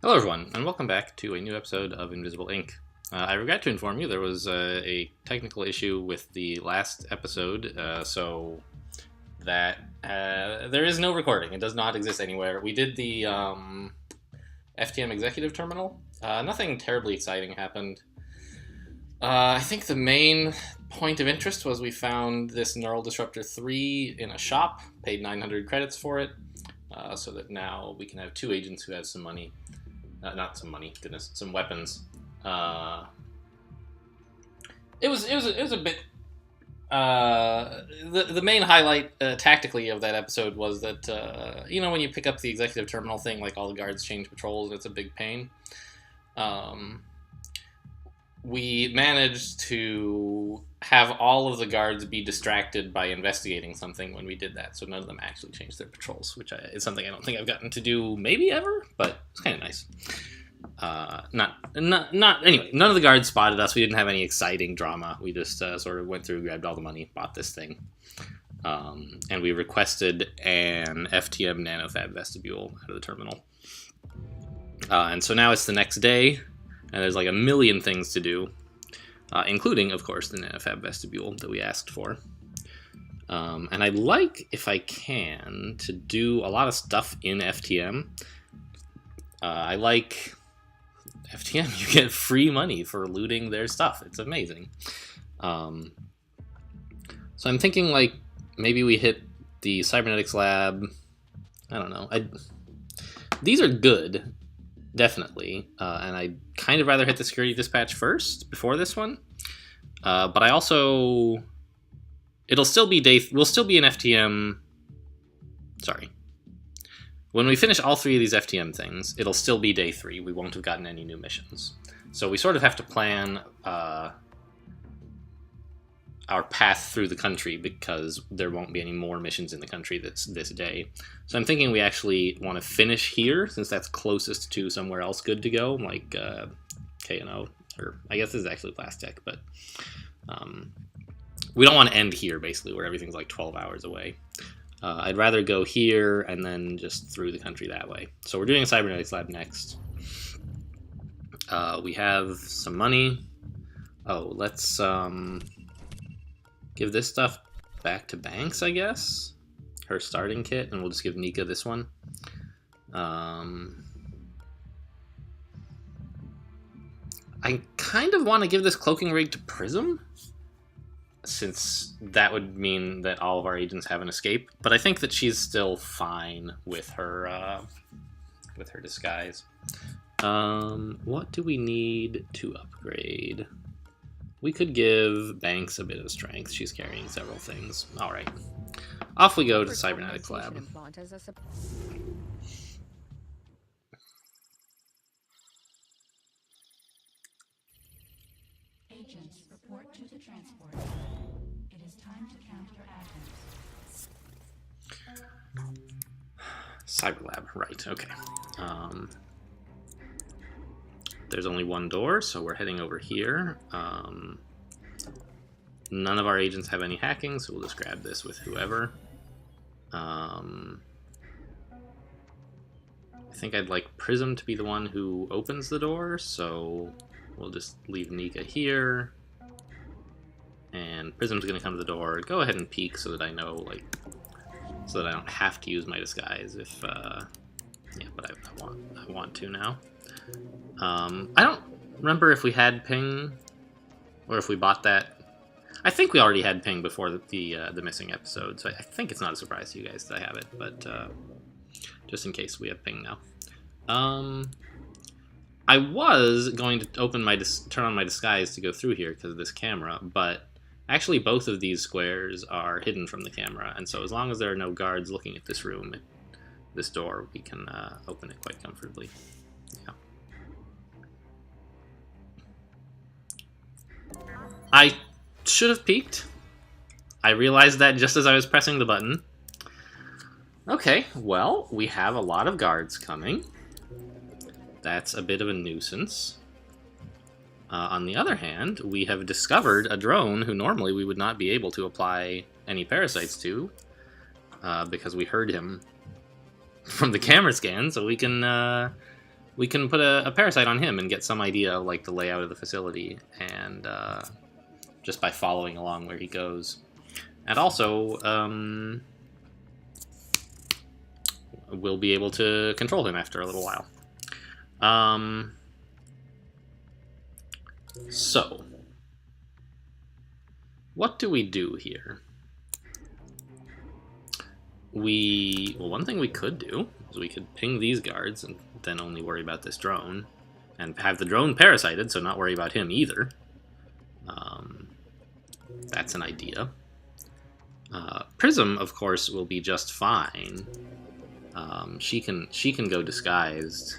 Hello, everyone, and welcome back to a new episode of Invisible Ink. I regret to inform you there was a technical issue with the last episode, so that there is no recording. It does not exist anywhere. We did the FTM Executive Terminal. Nothing terribly exciting happened. I think the main point of interest was we found this Neural Disruptor 3 in a shop, paid 900 credits for it, so that now we can have two agents who have some money. Not some money, goodness, some weapons. It was a bit. The main highlight tactically of that episode was that when you pick up the executive terminal thing, like all the guards change patrols, and it's a big pain. We managed to have all of the guards be distracted by investigating something when we did that, so none of them actually changed their patrols, which is something I don't think I've gotten to do maybe ever, but it's kind of nice. Anyway, none of the guards spotted us. We didn't have any exciting drama. We just sort of went through, grabbed all the money, bought this thing, and we requested an FTM nanofab vestibule out of the terminal. And so now it's the next day, and there's like a million things to do, including, of course, the nanofab vestibule that we asked for. And I'd like, if I can, to do a lot of stuff in FTM. I like FTM. You get free money for looting their stuff. It's amazing. So I'm thinking, like, maybe we hit the cybernetics lab. I don't know. These are good. Definitely, and I'd kind of rather hit the security dispatch first before this one. But I also, we'll still be in FTM. Sorry, when we finish all three of these FTM things, it'll still be day 3. We won't have gotten any new missions, so we sort of have to plan our path through the country because there won't be any more missions in the country this day. So I'm thinking we actually want to finish here since that's closest to somewhere else good to go, like K&O, or I guess this is actually Plastech, but we don't want to end here, basically, where everything's like 12 hours away. I'd rather go here and then just through the country that way. So we're doing a cybernetics lab next. We have some money. Oh, let's give this stuff back to Banks, I guess. Her starting kit, and we'll just give Nika this one. I kind of want to give this cloaking rig to Prism, since that would mean that all of our agents have an escape. But I think that she's still fine with her disguise. What do we need to upgrade? We could give Banks a bit of strength. She's carrying several things. All right. Off we go to the cybernetics lab. Agents, report to the transport. It is time to count your atoms. Cyberlab, right, okay. There's only one door, so we're heading over here. None of our agents have any hacking, so we'll just grab this with whoever. I think I'd like Prism to be the one who opens the door, so we'll just leave Nika here. And Prism's gonna come to the door. Go ahead and peek so that I know, like, so that I don't have to use my disguise if, yeah, but I want to now. I don't remember if we had ping or if we bought that. I think we already had ping before the missing episode, so I think it's not a surprise to you guys that I have it, but just in case we have ping now. I was going to turn on my disguise to go through here because of this camera, but actually both of these squares are hidden from the camera, and so as long as there are no guards looking at this room, this door, we can open it quite comfortably. Yeah. I should have peeked. I realized that just as I was pressing the button. Okay, well, we have a lot of guards coming. That's a bit of a nuisance. On the other hand, we have discovered a drone who normally we would not be able to apply any parasites to, because we heard him from the camera scan, so we can we can put a parasite on him and get some idea of like the layout of the facility, and just by following along where he goes. And also, we'll be able to control him after a little while. So, what do we do here? Well, one thing we could do is we could ping these guards and then only worry about this drone, and have the drone parasited, so not worry about him either. That's an idea. Prism, of course, will be just fine. She can go disguised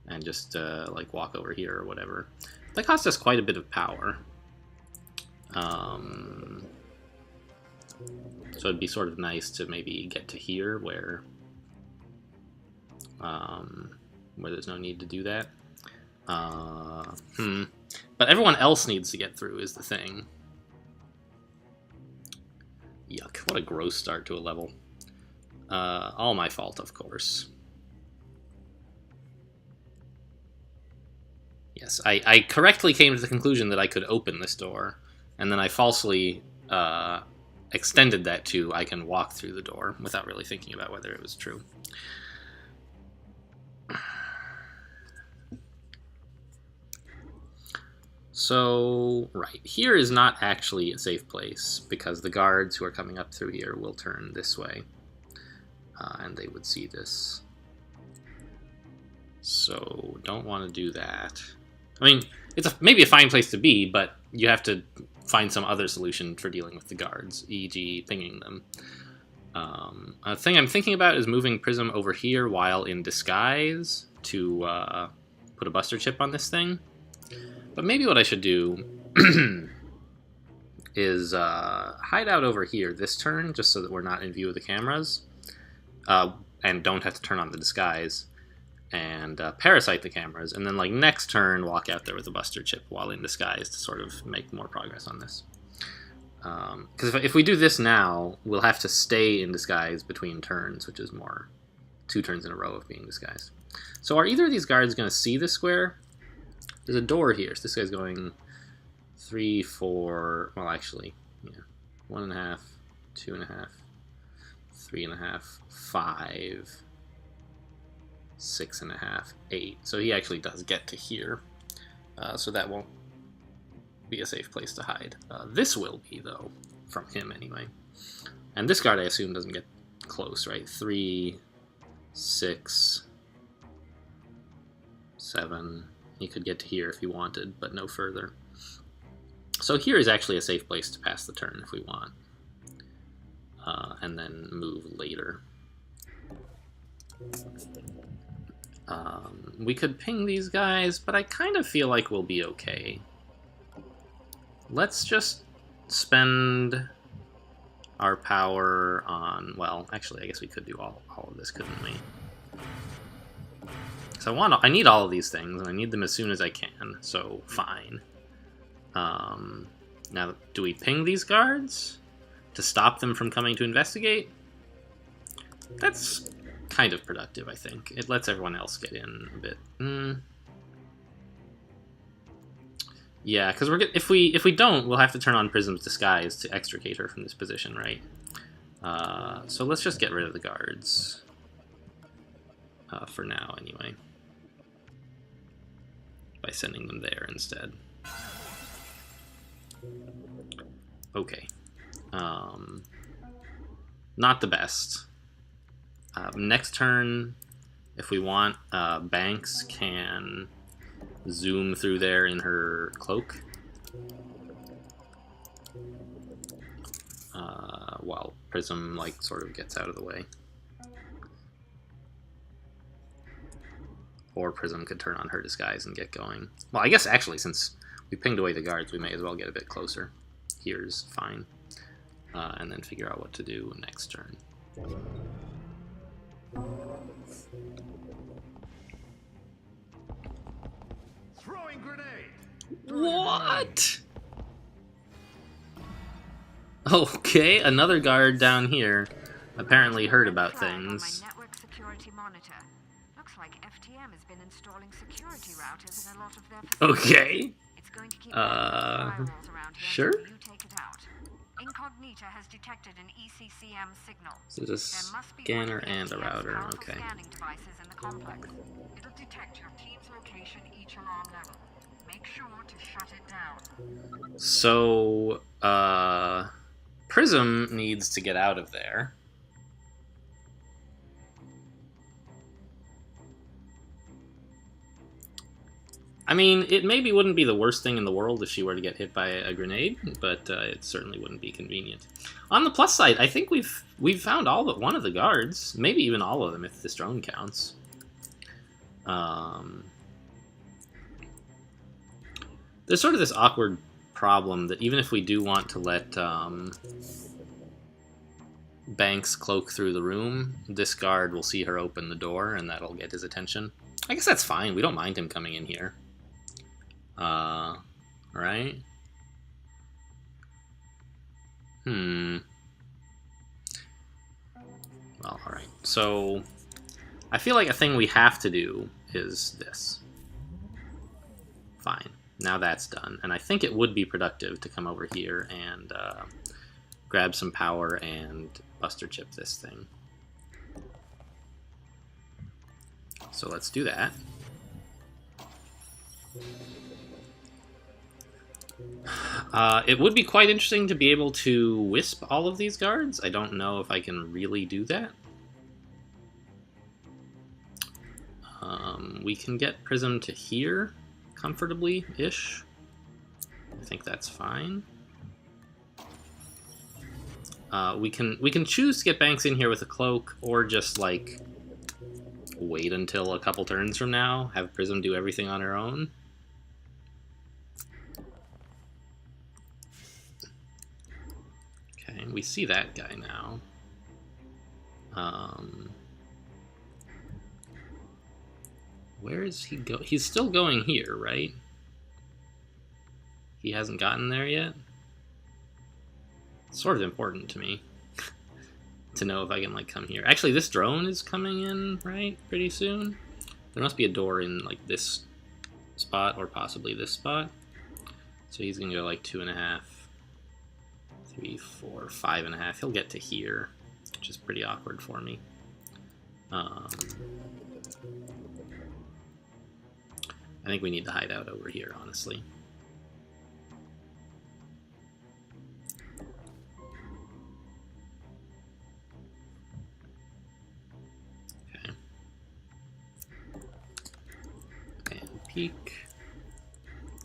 and just like walk over here or whatever. That costs us quite a bit of power. So it'd be sort of nice to maybe get to here where there's no need to do that. But everyone else needs to get through is the thing. Yuck, what a gross start to a level. All my fault, of course. Yes, I correctly came to the conclusion that I could open this door, and then I falsely extended that to I can walk through the door without really thinking about whether it was true. So, right, here is not actually a safe place, because the guards who are coming up through here will turn this way, and they would see this. So, don't want to do that. I mean, it's maybe a fine place to be, but you have to find some other solution for dealing with the guards, e.g. pinging them. A thing I'm thinking about is moving Prism over here while in disguise to put a Buster Chip on this thing. But maybe what I should do is hide out over here this turn, just so that we're not in view of the cameras, and don't have to turn on the disguise, and parasite the cameras, and then like next turn walk out there with a Buster Chip while in disguise to sort of make more progress on this. Because if we do this now, we'll have to stay in disguise between turns, which is more 2 turns in a row of being disguised. So are either of these guards going to see the square? There's a door here, so this guy's going 3, 4, well actually, yeah, 1.5, 2.5, 3.5, 5, 6.5, 8. So he actually does get to here, so that won't be a safe place to hide. This will be, though, from him anyway. And this guard, I assume, doesn't get close, right? 3, 6, 7... He could get to here if he wanted, but no further. So here is actually a safe place to pass the turn if we want. And then move later. We could ping these guys, but I kind of feel like we'll be okay. Let's just spend our power on... Well, actually, I guess we could do all of this, couldn't we? So I need all of these things, and I need them as soon as I can, so fine. Now, do we ping these guards to stop them from coming to investigate? That's kind of productive, I think. It lets everyone else get in a bit. Yeah, because if we don't, we'll have to turn on Prism's disguise to extricate her from this position, right? So let's just get rid of the guards. For now, anyway. By sending them there instead. Okay. Not the best. Next turn, if we want, Banks can zoom through there in her cloak. While Prism, like, sort of gets out of the way. Or Prism could turn on her disguise and get going. Well, I guess actually, since we pinged away the guards, we may as well get a bit closer. Here's fine. And then figure out what to do next turn. Throwing grenade. What? Okay, another guard down here apparently heard about things. My network security monitor. Looks like FTM is been installing security routers in a lot of their Okay. It's going to keep Firewalls around here sure. until you take it out. Incognita has detected an ECCM signal. So this There must be scanner one of and a ATM's router. powerful Okay. scanning devices in the complex. It'll detect your team's location each alarm level. Make sure to shut it down. So, Prism needs to get out of there. I mean, it maybe wouldn't be the worst thing in the world if she were to get hit by a grenade, but it certainly wouldn't be convenient. On the plus side, I think we've found all but one of the guards, maybe even all of them if this drone counts. There's sort of this awkward problem that even if we do want to let Banks cloak through the room, this guard will see her open the door, and that'll get his attention. I guess that's fine. We don't mind him coming in here. Right? Well, alright. So, I feel like a thing we have to do is this. Fine. Now that's done. And I think it would be productive to come over here and grab some power and buster chip this thing. So let's do that. It would be quite interesting to be able to wisp all of these guards. I don't know if I can really do that. We can get Prism to here comfortably-ish. I think that's fine. We can choose to get Banks in here with a cloak, or just like wait until a couple turns from now, have Prism do everything on her own. Okay, we see that guy now. Where is he go? He's still going here, right? He hasn't gotten there yet? It's sort of important to me to know if I can, like, come here. Actually, this drone is coming in, right? Pretty soon. There must be a door in, like, this spot, or possibly this spot. So he's gonna go, like, 2.5, 3, 4, 5.5. He'll get to here, which is pretty awkward for me. I think we need to hide out over here, honestly. Okay. And peek.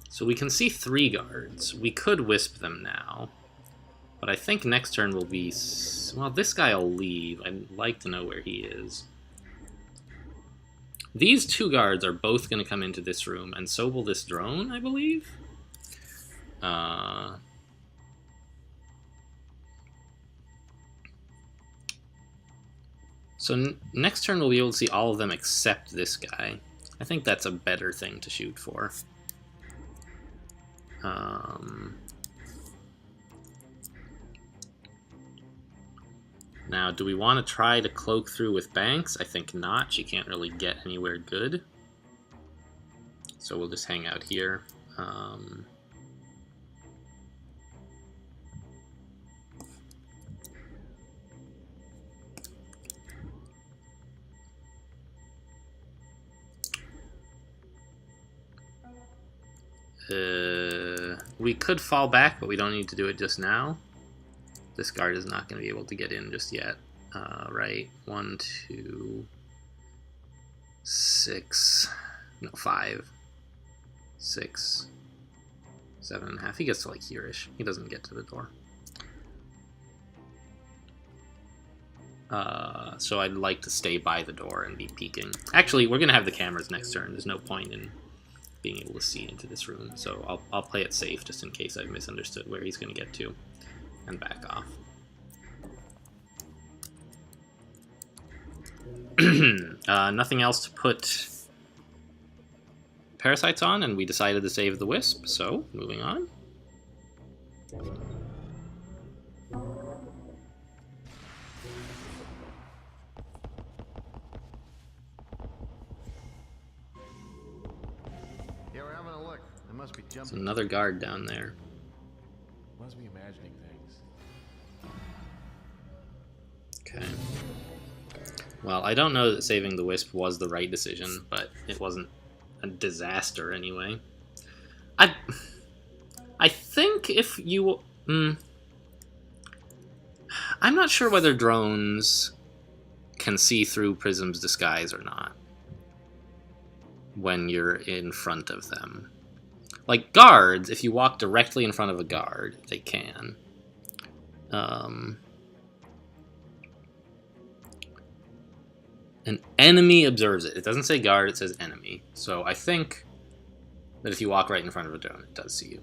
So we can see 3 guards. We could wisp them now. But I think next turn will be... Well, this guy will leave. I'd like to know where he is. These 2 guards are both going to come into this room, and so will this drone, I believe. So next turn we'll be able to see all of them except this guy. I think that's a better thing to shoot for. Now, do we want to try to cloak through with Banks? I think not. She can't really get anywhere good. So we'll just hang out here. We could fall back, but we don't need to do it just now. This guard is not going to be able to get in just yet. Right, 1, 2, 6, no, 5, 6, 7.5. He gets to like here-ish. He doesn't get to the door. So I'd like to stay by the door and be peeking. Actually, we're going to have the cameras next turn. There's no point in being able to see into this room, so I'll play it safe just in case I've misunderstood where he's going to get to, and back off. Nothing else to put parasites on, and we decided to save the Wisp, so moving on. we're having a look. There must be There's jumping. another guard down there. Must be imagining things. Okay. Well, I don't know that saving the Wisp was the right decision, but it wasn't a disaster anyway. I think if you... I'm not sure whether drones can see through Prism's disguise or not when you're in front of them. Like, guards, if you walk directly in front of a guard, they can. An enemy observes it. It doesn't say guard, it says enemy. So I think that if you walk right in front of a drone, it does see you.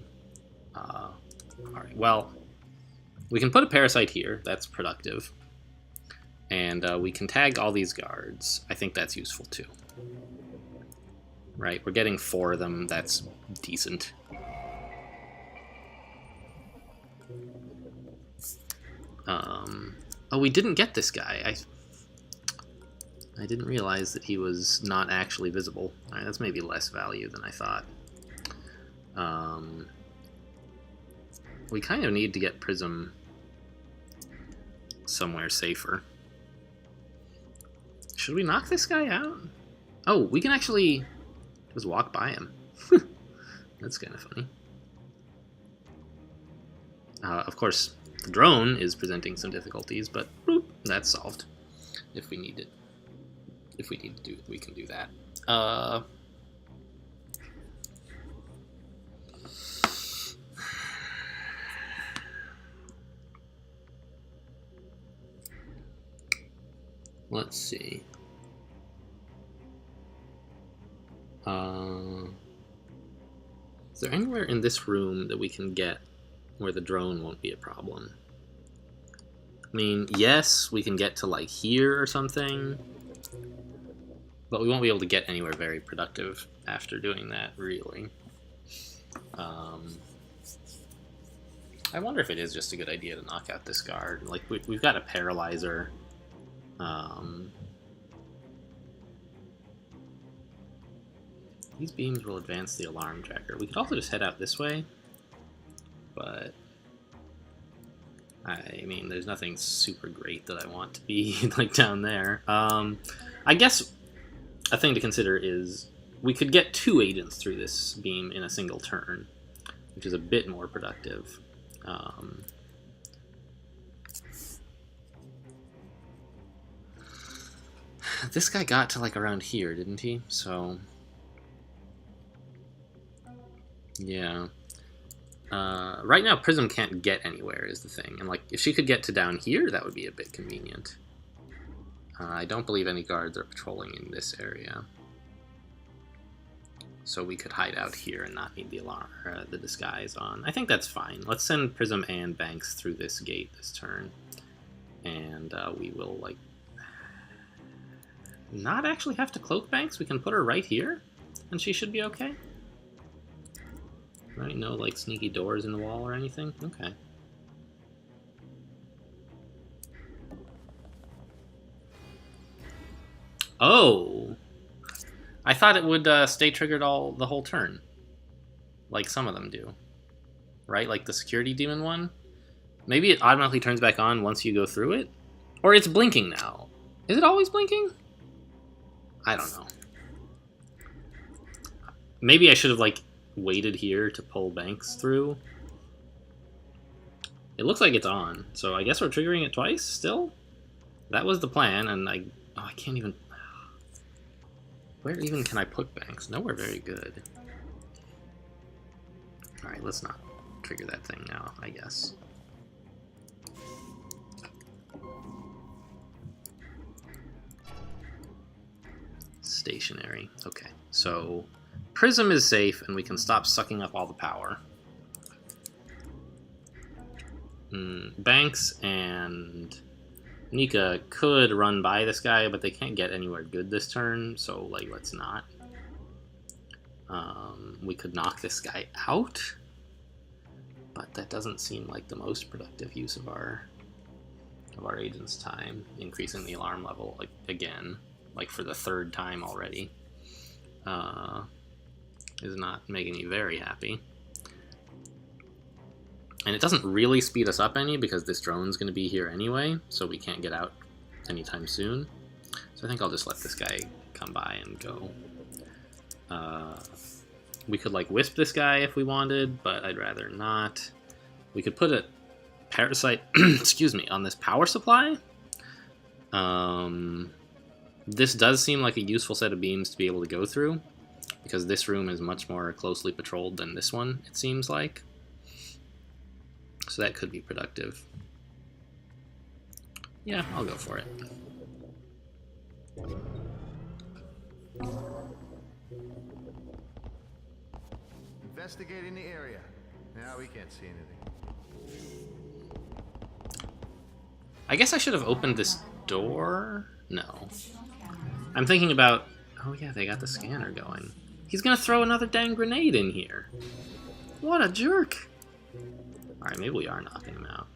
Alright, well, we can put a parasite here. That's productive. And we can tag all these guards. I think that's useful too. Right, we're getting 4 of them. That's decent. Oh, we didn't get this guy. I didn't realize that he was not actually visible. Alright, that's maybe less value than I thought. We kind of need to get Prism somewhere safer. Should we knock this guy out? Oh, we can actually just walk by him. That's kind of funny. Of course, the drone is presenting some difficulties, but boop, that's solved. If we need it. If we need to do it, we can do that. Let's see. Is there anywhere in this room that we can get where the drone won't be a problem? I mean, yes, we can get to like here or something, but we won't be able to get anywhere very productive after doing that, really. I wonder if it is just a good idea to knock out this guard. Like, we've got a paralyzer. These beams will advance the alarm tracker. We could also just head out this way, but I mean, there's nothing super great that I want to be like down there. I guess a thing to consider is we could get 2 agents through this beam in a single turn, which is a bit more productive. This guy got to like around here, didn't he? So yeah. Right now, Prism can't get anywhere is the thing. And like, if she could get to down here, that would be a bit convenient. I don't believe any guards are patrolling in this area. So we could hide out here and not need the alarm, the disguise on. I think that's fine. Let's send Prism and Banks through this gate this turn. And we will, like, not actually have to cloak Banks. We can put her right here, and she should be okay. Right? No, like, sneaky doors in the wall or anything? Okay. Oh! I thought it would stay triggered the whole turn. Like some of them do. Right? Like the security demon one? Maybe it automatically turns back on once you go through it? Or it's blinking now. Is it always blinking? I don't know. Maybe I should have, like, waited here to pull Banks through. It looks like it's on, so I guess we're triggering it twice still? That was the plan, and I can't even... Where even can I put Banks? Nowhere very good. Alright, let's not trigger that thing now, I guess. Stationary. Okay, so Prism is safe, and we can stop sucking up all the power. Banks and Nika could run by this guy, but they can't get anywhere good this turn, so, like, let's not. We could knock this guy out, but that doesn't seem like the most productive use of our agent's time, increasing the alarm level, like, again, like, for the 3rd time already. is not making me very happy. And it doesn't really speed us up any because this drone's going to be here anyway, so we can't get out anytime soon. So I think I'll just let this guy come by and go. We could like wisp this guy if we wanted, but I'd rather not. We could put a parasite, excuse me, on this power supply. This does seem like a useful set of beams to be able to go through, because this room is much more closely patrolled than this one, it seems like. So that could be productive. Yeah, I'll go for it. Investigating the area. Now we can't see anything. I guess I should have opened this door? No. I'm thinking about... Oh yeah, they got the scanner going. He's gonna throw another dang grenade in here. What a jerk! Alright, maybe we are knocking him out.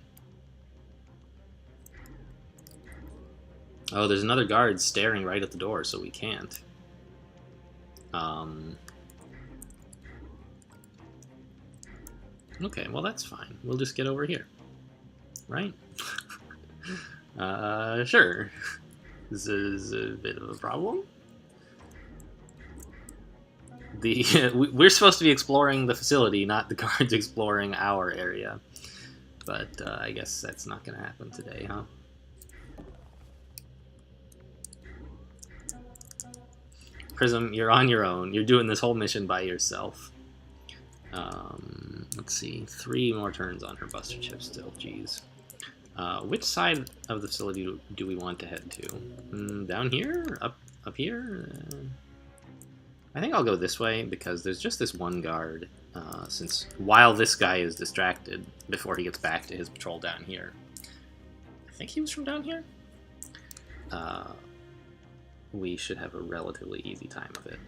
Oh, there's another guard staring right at the door, so we can't. Okay, well that's fine. We'll just get over here. Right? Sure. This is a bit of a problem. We're supposed to be exploring the facility, not the guards exploring our area. But I guess that's not going to happen today, huh? Prism, you're on your own. You're doing this whole mission by yourself. Let's see. 3 more turns on her Buster Chip still. Jeez. Which side of the facility do we want to head to? Down here? Up here? I think I'll go this way because there's just this one guard. Since while this guy is distracted before he gets back to his patrol down here. I think he was from down here? We should have a relatively easy time of it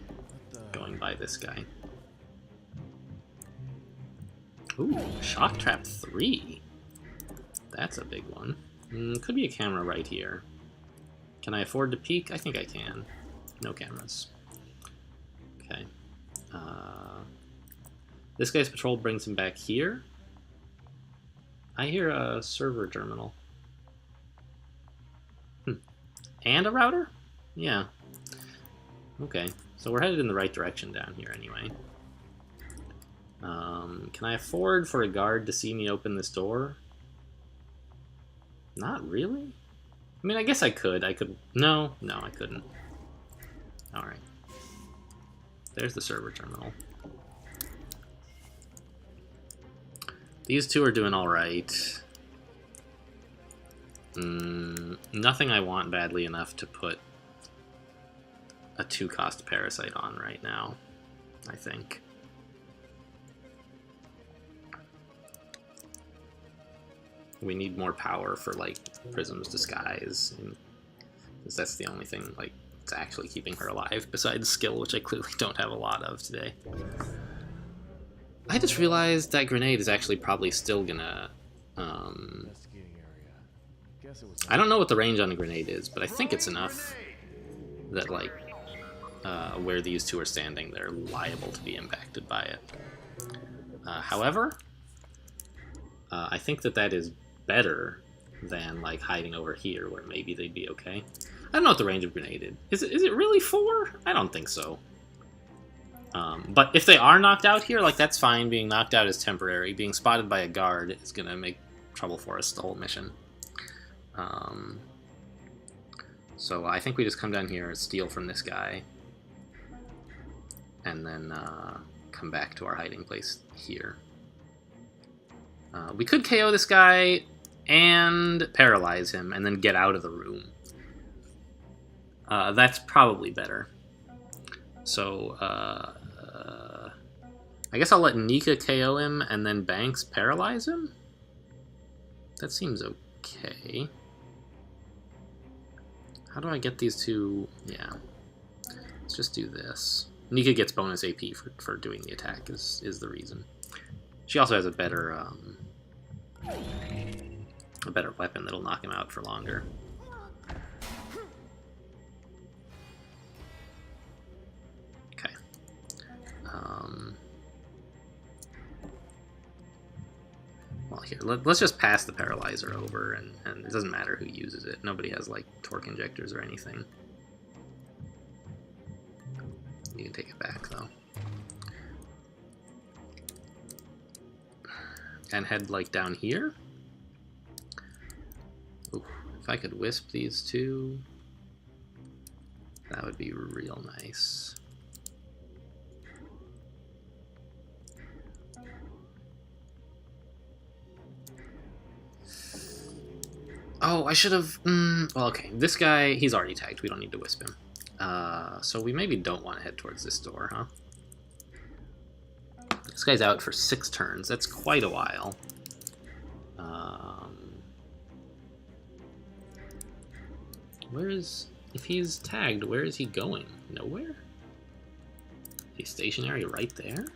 going by this guy. Ooh, Shock Trap 3. That's a big one. Could be a camera right here. Can I afford to peek? I think I can. No cameras. Okay. This guy's patrol brings him back here. I hear a server terminal. And a router? Yeah. Okay. So we're headed in the right direction down here anyway. Can I afford for a guard to see me open this door? Not really? I mean, I guess I could. No, I couldn't. Alright. There's the server terminal. These two are doing alright. Nothing I want badly enough to put a 2-cost parasite on right now, I think. We need more power for, like, Prism's disguise, because that's the only thing, like, that's actually keeping her alive, besides skill, which I clearly don't have a lot of today. I just realized that grenade is actually probably still gonna, Investigating area. Guess it was I don't know what the range on the grenade is, but I think it's enough that, like, where these two are standing, they're liable to be impacted by it. However, I think that is better than, like, hiding over here, where maybe they'd be okay. I don't know what the range of grenade is. Is it really 4? I don't think so. But if they are knocked out here, like, that's fine. Being knocked out is temporary. Being spotted by a guard is going to make trouble for us the whole mission. So I think we just come down here, steal from this guy, and then come back to our hiding place here. We could KO this guy and paralyze him and then get out of the room. That's probably better. So, I guess I'll let Nika KO him and then Banks paralyze him? That seems okay. How do I get these two? Yeah. Let's just do this. Nika gets bonus AP for doing the attack is the reason. She also has a better weapon that'll knock him out for longer. Okay. Well, here, let's just pass the paralyzer over, and it doesn't matter who uses it. Nobody has, like, torque injectors or anything. You can take it back, though. And head, like, down here. Ooh, if I could wisp these two, that would be real nice. Oh, I should have... well, okay. This guy, he's already tagged. We don't need to wisp him. So we maybe don't want to head towards this door, huh? This guy's out for 6 turns. That's quite a while. Where is... If he's tagged, where is he going? Nowhere? He's stationary right there?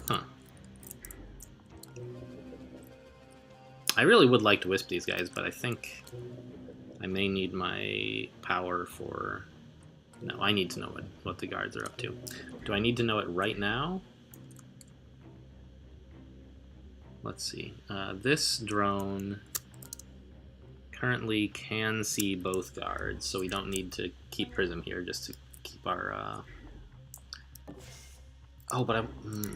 Huh. I really would like to wisp these guys, but I think I may need my power for... No, I need to know what the guards are up to. Do I need to know it right now? Let's see. This drone currently can see both guards, so we don't need to keep Prism here just to keep our... Oh, but I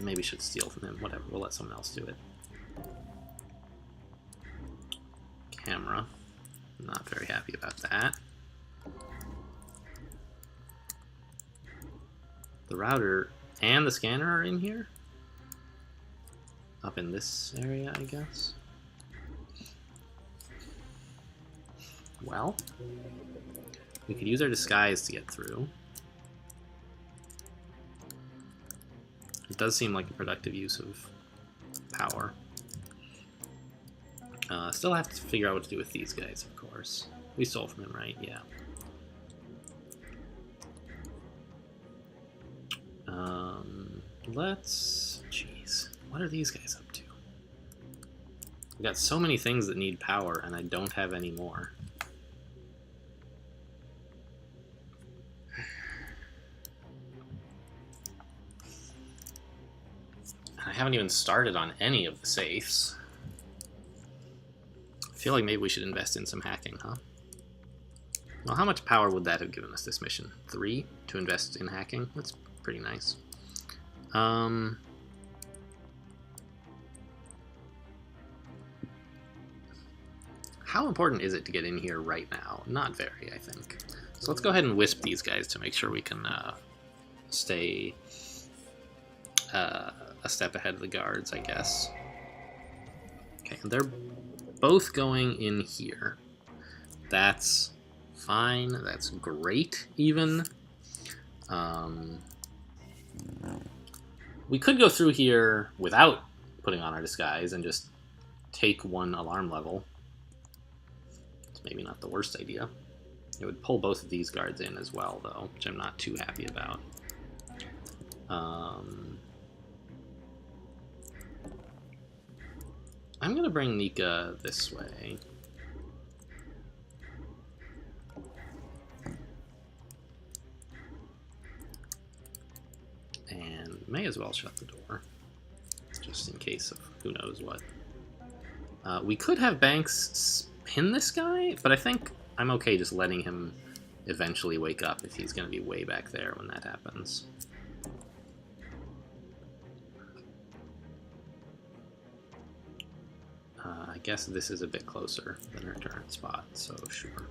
maybe should steal from him. Whatever, we'll let someone else do it. Camera. Not very happy about that. The router and the scanner are in here? Up in this area, I guess? Well, we could use our disguise to get through. It does seem like a productive use of power. Still have to figure out what to do with these guys, of course. We stole from him, right? Yeah. Let's... Jeez. What are these guys up to? We've got so many things that need power, and I don't have any more. I haven't even started on any of the safes. I feel like maybe we should invest in some hacking, huh? Well, how much power would that have given us this mission? 3 to invest in hacking? That's pretty nice. How important is it to get in here right now? Not very, I think. So let's go ahead and wisp these guys to make sure we can stay a step ahead of the guards, I guess. Okay, and they're both going in here. That's fine. That's great, even. We could go through here without putting on our disguise and just take 1 alarm level. It's maybe not the worst idea. It would pull both of these guards in as well, though, which I'm not too happy about. I'm going to bring Nika this way. And may as well shut the door, just in case of who knows what. We could have Banks pin this guy, but I think I'm okay just letting him eventually wake up if he's going to be way back there when that happens. I guess this is a bit closer than her current spot, so sure.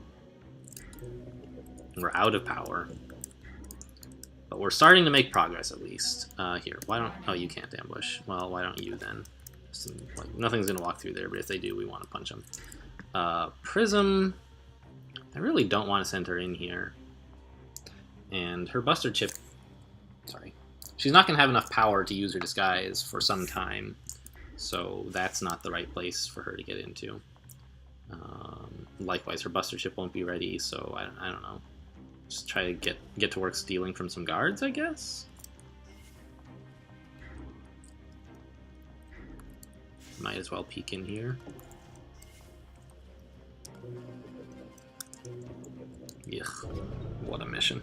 We're out of power. But we're starting to make progress, at least. Here, why don't... Oh, you can't ambush. Well, why don't you, then? Like, nothing's going to walk through there, but if they do, we want to punch them. Prism... I really don't want to send her in here. And her Buster Chip... Sorry. She's not going to have enough power to use her disguise for some time. So that's not the right place for her to get into. Likewise, her Buster Chip won't be ready, so I don't know. Just try to get to work stealing from some guards, I guess? Might as well peek in here. Yuck, what a mission.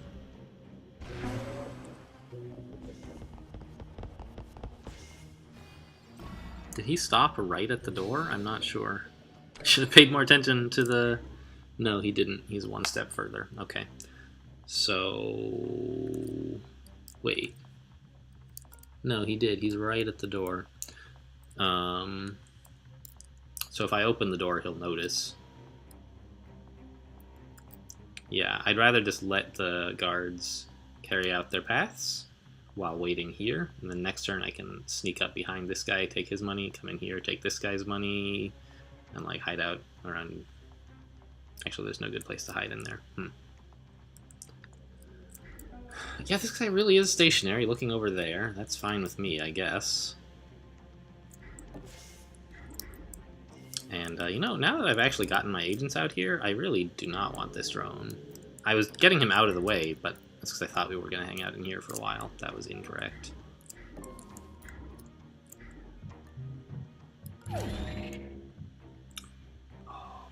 Did he stop right at the door? I'm not sure. Should have paid more attention to the... No, he didn't. He's one step further. Okay. So... Wait. No, he did. He's right at the door. So if I open the door, he'll notice. Yeah, I'd rather just let the guards carry out their paths while waiting here. And then next turn I can sneak up behind this guy, take his money, come in here, take this guy's money, and like hide out around... Actually, there's no good place to hide in there. Yeah, this guy really is stationary, looking over there. That's fine with me, I guess. And, you know, now that I've actually gotten my agents out here, I really do not want this drone. I was getting him out of the way, but that's because I thought we were going to hang out in here for a while. That was incorrect. Oh,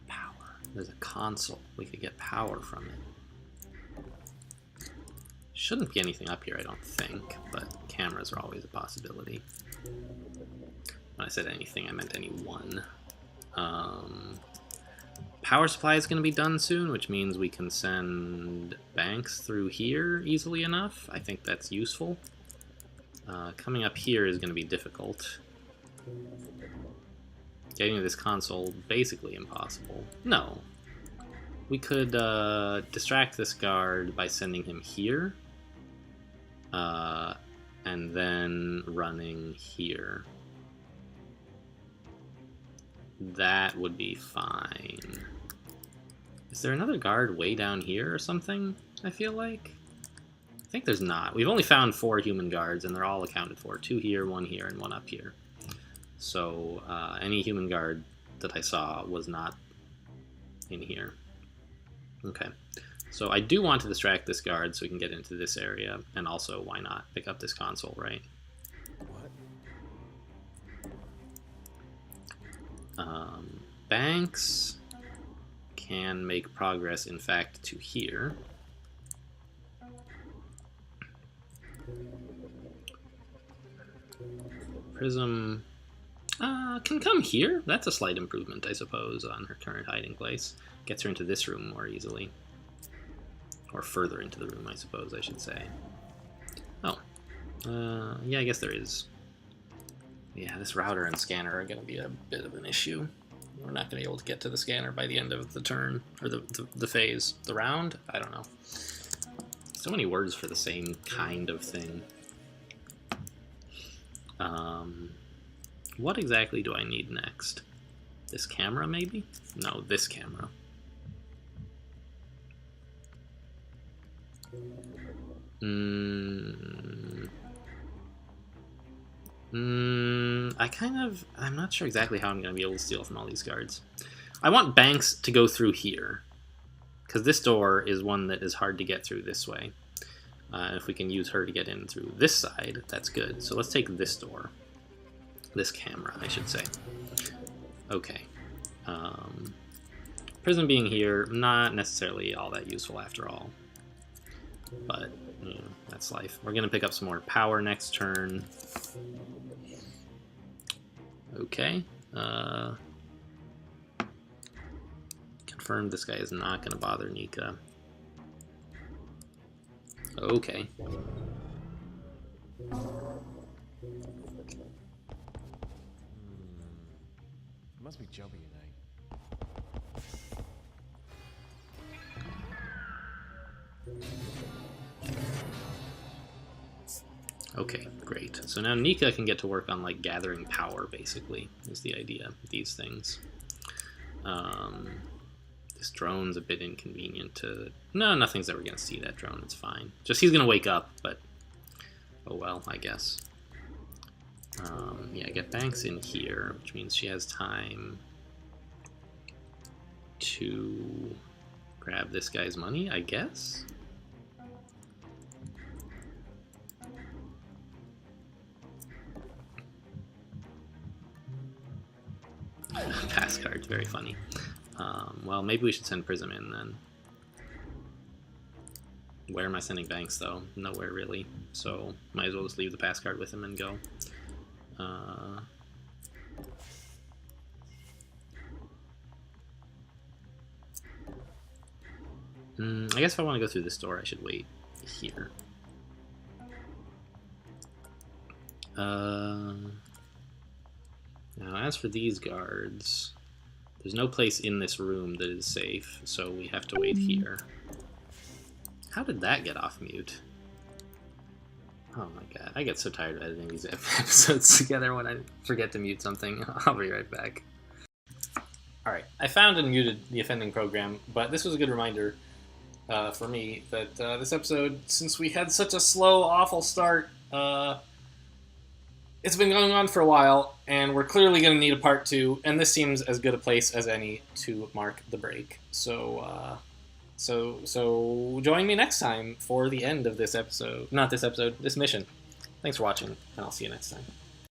power. There's a console. We could get power from it. Shouldn't be anything up here, I don't think, but cameras are always a possibility. When I said anything, I meant any one. Power supply is going to be done soon, which means we can send banks through here easily enough. I think that's useful. Coming up here is going to be difficult. Getting to this console, basically impossible. No. We could distract this guard by sending him here. And then running here. That would be fine. Is there another guard way down here or something, I feel like? I think there's not. We've only found 4 human guards, and they're all accounted for. 2 here, 1 here, and 1 up here. So, any human guard that I saw was not in here. Okay. So I do want to distract this guard so we can get into this area, and also, why not pick up this console, right? What? Banks can make progress, in fact, to here. Prism can come here. That's a slight improvement, I suppose, on her current hiding place. Gets her into this room more easily. Or further into the room, I suppose I should say. Oh. Yeah, I guess there is. Yeah, this router and scanner are going to be a bit of an issue. We're not going to be able to get to the scanner by the end of the turn, or the phase. The round? I don't know. So many words for the same kind of thing. What exactly do I need next? This camera, maybe? No, this camera. I'm not sure exactly how I'm going to be able to steal from all these guards. I want banks to go through here, because this door is one that is hard to get through this way. If we can use her to get in through this side, that's good. So let's take this door. This camera, I should say. Okay. Prism being here, not necessarily all that useful after all. But, you know, that's life. We're going to pick up some more power next turn. Okay. Confirmed this guy is not going to bother Nika. Okay. It must be jumpy tonight. Okay, great. So now Nika can get to work on, like, gathering power, basically, is the idea of these things. This drone's a bit inconvenient to... No, nothing's ever going to see that drone, it's fine. Just he's going to wake up, but... Oh well, I guess. Yeah, get Banks in here, which means she has time to grab this guy's money, I guess? Pass cards, very funny. Well, maybe we should send Prism in then. Where am I sending Banks, though? Nowhere, really. So, might as well just leave the pass card with him and go. I guess if I want to go through this door, I should wait here. Now, as for these guards, there's no place in this room that is safe, so we have to wait here. How did that get off mute? Oh my god, I get so tired of editing these episodes together when I forget to mute something. I'll be right back. Alright, I found and muted the offending program, but this was a good reminder for me that this episode, since we had such a slow, awful start, it's been going on for a while, and we're clearly going to need a part 2, and this seems as good a place as any to mark the break. So join me next time for the end of this episode. Not this episode, this mission. Thanks for watching, and I'll see you next time.